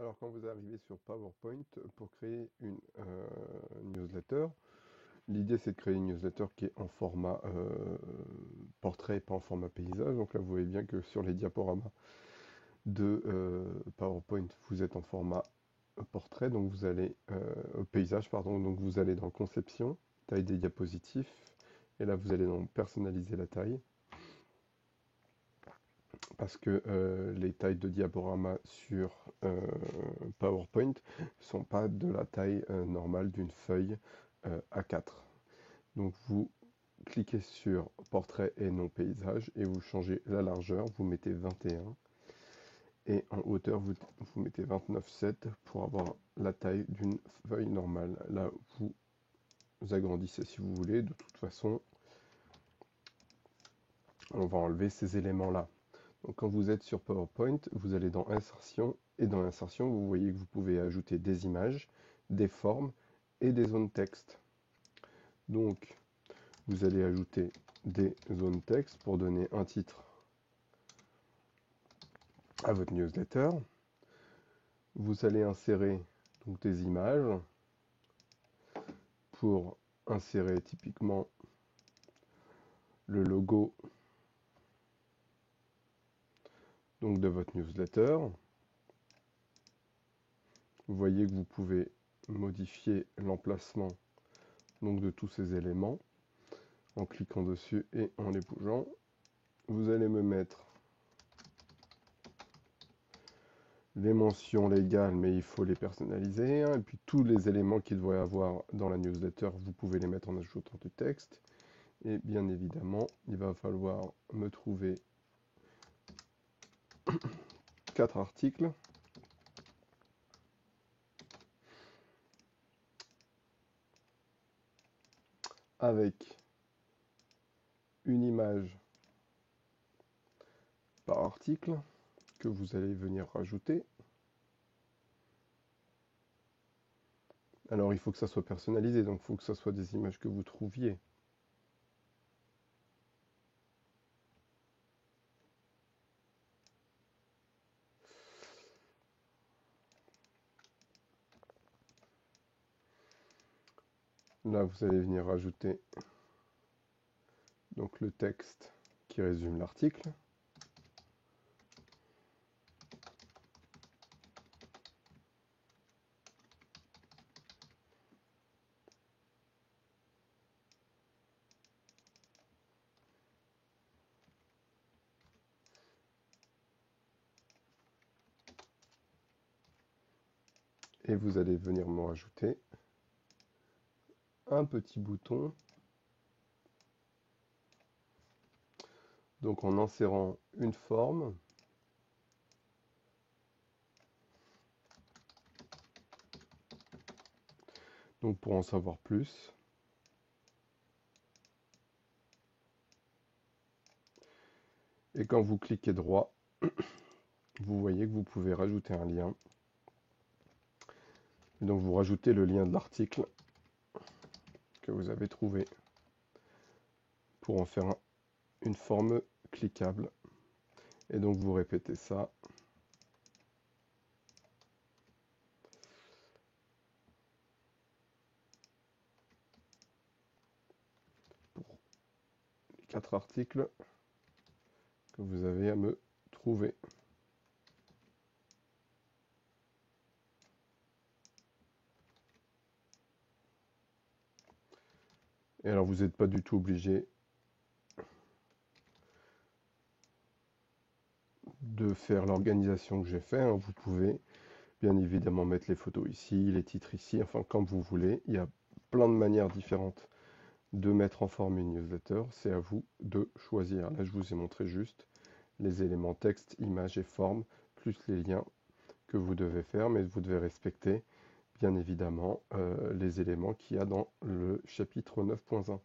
Alors quand vous arrivez sur PowerPoint pour créer une newsletter, l'idée c'est de créer une newsletter qui est en format portrait et pas en format paysage. Donc là vous voyez bien que sur les diaporamas de PowerPoint vous êtes en format portrait, donc vous allez paysage pardon, donc vous allez dans conception, taille des diapositifs, et là vous allez dans personnaliser la taille. Parce que les tailles de diaporama sur PowerPoint ne sont pas de la taille normale d'une feuille A4. Donc vous cliquez sur portrait et non paysage et vous changez la largeur, vous mettez 21 et en hauteur vous mettez 29,7 pour avoir la taille d'une feuille normale. Là vous agrandissez si vous voulez, de toute façon on va enlever ces éléments là. Donc quand vous êtes sur PowerPoint, vous allez dans Insertion, et dans Insertion, vous voyez que vous pouvez ajouter des images, des formes et des zones texte. Donc, vous allez ajouter des zones texte pour donner un titre à votre newsletter. Vous allez insérer donc des images pour insérer typiquement le logo donc de votre newsletter. Vous voyez que vous pouvez modifier l'emplacement donc de tous ces éléments en cliquant dessus et en les bougeant. Vous allez me mettre les mentions légales, mais il faut les personnaliser, hein. Et puis tous les éléments qu'il doit y avoir dans la newsletter, vous pouvez les mettre en ajoutant du texte. Et bien évidemment, il va falloir me trouver 4 articles avec une image par article que vous allez venir rajouter. Alors il faut que ça soit personnalisé, donc il faut que ça soit des images que vous trouviez. Là, vous allez venir rajouter donc le texte qui résume l'article. Et vous allez venir me rajouter un petit bouton. Donc en insérant une forme, donc pour en savoir plus. Et quand vous cliquez droit, vous voyez que vous pouvez rajouter un lien. Et donc vous rajoutez le lien de l'article que vous avez trouvé pour en faire une forme cliquable. Et donc vous répétez ça. Pour les 4 articles que vous avez à me trouver. Et alors vous n'êtes pas du tout obligé de faire l'organisation que j'ai fait, hein. Vous pouvez bien évidemment mettre les photos ici, les titres ici, enfin comme vous voulez. Il y a plein de manières différentes de mettre en forme une newsletter. C'est à vous de choisir. Là, je vous ai montré juste les éléments texte, image et forme, plus les liens que vous devez faire, mais vous devez respecter bien évidemment les éléments qu'il y a dans le chapitre 9.1.